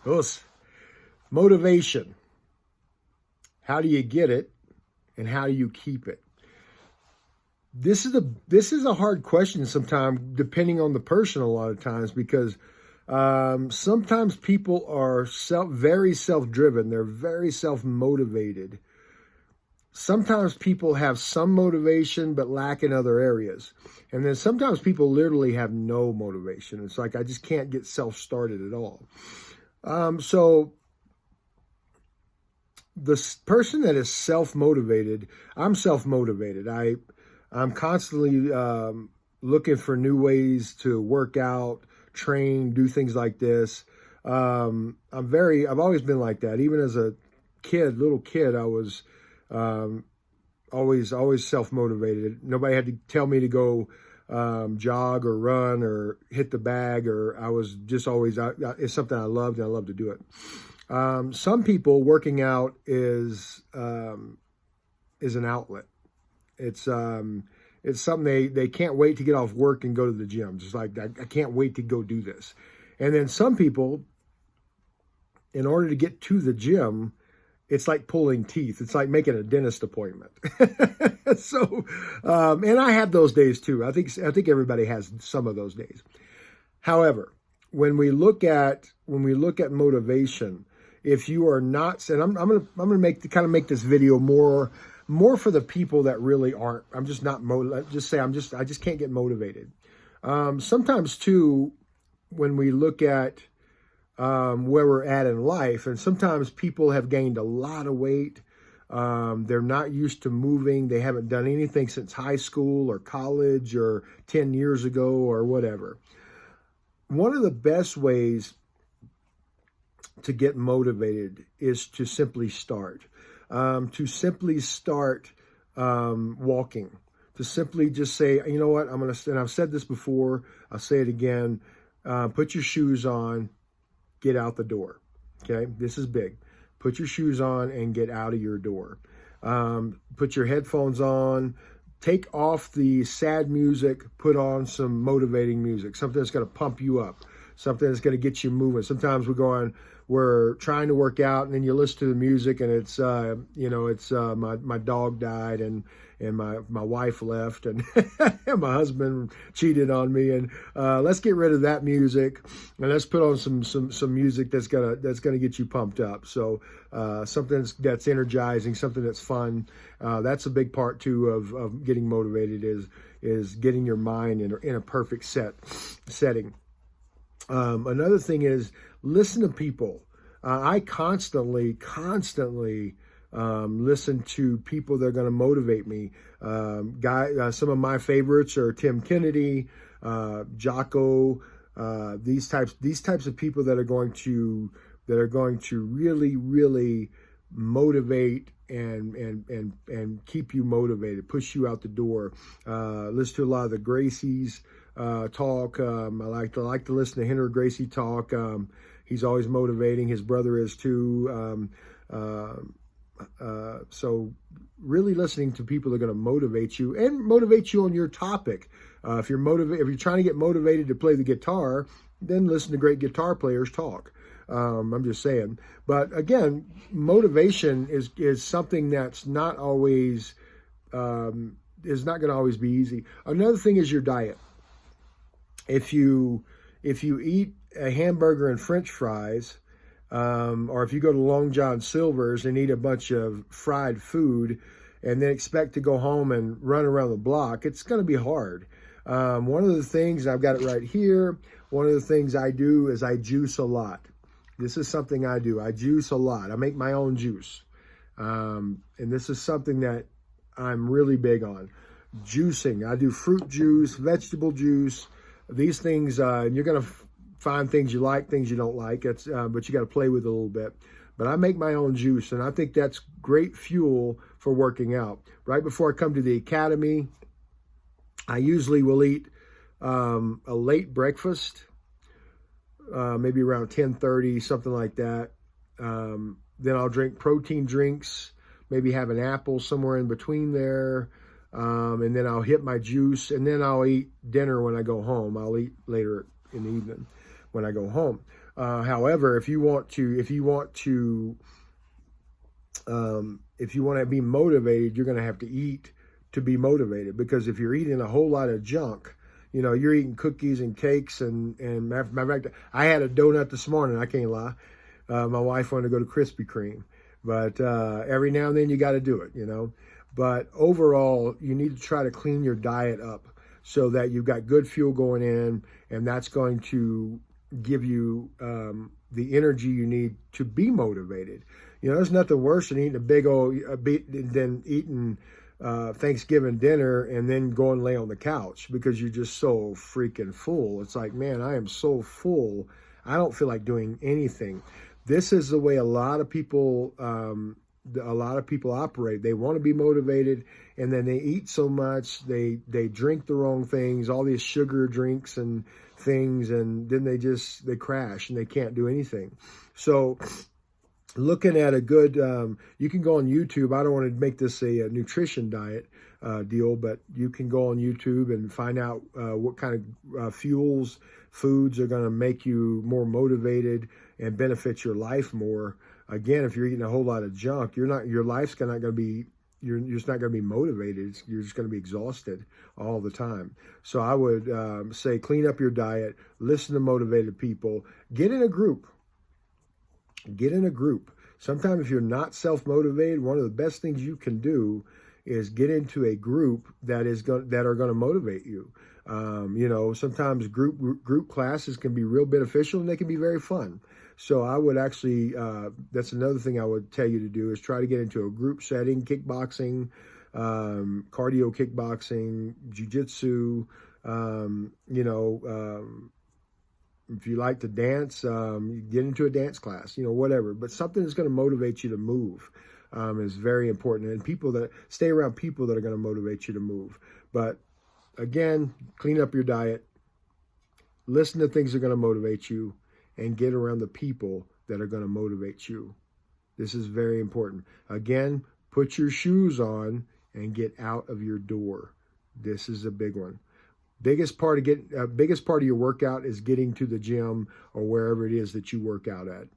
Us. Motivation. How do you get it, and how do you keep it? This is a hard question sometimes, depending on the person. A lot of times, because sometimes people are very self-driven. They're very self-motivated. Sometimes people have some motivation but lack in other areas. And then sometimes people literally have no motivation. It's like, I just can't get self-started at all. So the person that is self-motivated, I'm self-motivated. I'm constantly looking for new ways to work out, train, do things like this. I've always been like that. Even as a little kid, I was always self-motivated. Nobody had to tell me to go jog or run or hit the bag, or I was just always, it's something I loved, and I love to do it. Some people, working out is an outlet. It's something they can't wait to get off work and go to the gym. Just like, I can't wait to go do this. And then some people, in order to get to the gym, it's like pulling teeth. It's like making a dentist appointment. So, and I have those days too. I think everybody has some of those days. However, when we look at motivation, if you are not, and I'm gonna make this video more for the people that really aren't. I'm just not I just can't get motivated. Sometimes too, when we look at where we're at in life, and sometimes people have gained a lot of weight. They're not used to moving. They haven't done anything since high school or college or 10 years ago or whatever. One of the best ways to get motivated is to simply start. Walking. To simply just say, you know what, and I've said this before, I'll say it again, put your shoes on, get out the door. Okay, this is big. Put your shoes on and get out of your door. Put your headphones on, take off the sad music, put on some motivating music, something that's going to pump you up, something that's going to get you moving. Sometimes we're trying to work out, and then you listen to the music, and it's my dog died, and my wife left, and and my husband cheated on me, and let's get rid of that music, and let's put on some music that's gonna get you pumped up. So something that's energizing, something that's fun. That's a big part too of getting motivated, is getting your mind in a perfect setting. Another thing is, listen to people. I constantly listen to people that are going to motivate me. Some of my favorites are Tim Kennedy, Jocko, these types of people that are going to really motivate and keep you motivated, push you out the door. Listen to a lot of the Gracies talk. I like to listen to Henry Gracie talk. He's always motivating. His brother is too. So really listening to people that are going to motivate you on your topic. If you're trying to get motivated to play the guitar, then listen to great guitar players talk. I'm just saying. But again, motivation is something that's not always is not going to always be easy. Another thing is your diet. If you eat a hamburger and French fries, or if you go to Long John Silver's and eat a bunch of fried food and then expect to go home and run around the block, it's going to be hard. One of the things, I've got it right here, one of the things I do is I juice a lot. This is something I do. I juice a lot. I make my own juice. And this is something that I'm really big on. Juicing. I do fruit juice, vegetable juice. These things, you're going to find things you like, things you don't like. But you got to play with it a little bit. But I make my own juice, and I think that's great fuel for working out. Right before I come to the academy, I usually will eat a late breakfast, maybe around 10:30, something like that. Then I'll drink protein drinks, maybe have an apple somewhere in between there. And then I'll hit my juice, and then I'll eat dinner when I go home. I'll eat later in the evening when I go home. However, if you want to be motivated, you're going to have to eat to be motivated. Because if you're eating a whole lot of junk, you're eating cookies and cakes and matter of fact, I had a donut this morning. I can't lie. My wife wanted to go to Krispy Kreme, but every now and then you got to do it. But overall, you need to try to clean your diet up so that you've got good fuel going in, and that's going to give you the energy you need to be motivated. There's nothing worse than eating a big old than eating Thanksgiving dinner and then go and lay on the couch because you're just so freaking full. It's like, man, I am so full. I don't feel like doing anything. This is the way a lot of people operate. They want to be motivated, and then they eat so much, they drink the wrong things, all these sugar drinks and things, and then they crash and they can't do anything. So looking at a good, you can go on YouTube. I don't want to make this a nutrition diet deal, but you can go on YouTube and find out what kind of foods are going to make you more motivated and benefit your life more. Again, if you're eating a whole lot of junk, your life's not going to be, you're just not going to be motivated. You're just going to be exhausted all the time. So I would say clean up your diet, listen to motivated people, get in a group. Sometimes if you're not self-motivated, one of the best things you can do is get into a group that are going to motivate you. Sometimes group classes can be real beneficial and they can be very fun. So I would actually, that's another thing I would tell you to do, is try to get into a group setting, kickboxing, cardio kickboxing, jiu-jitsu, if you like to dance, get into a dance class, whatever. But something that's going to motivate you to move is very important. And stay around people that are going to motivate you to move. But again, clean up your diet, listen to things that are going to motivate you, and get around the people that are going to motivate you. This is very important. Again, put your shoes on and get out of your door. This is a big one. Biggest part of your workout is getting to the gym or wherever it is that you work out at.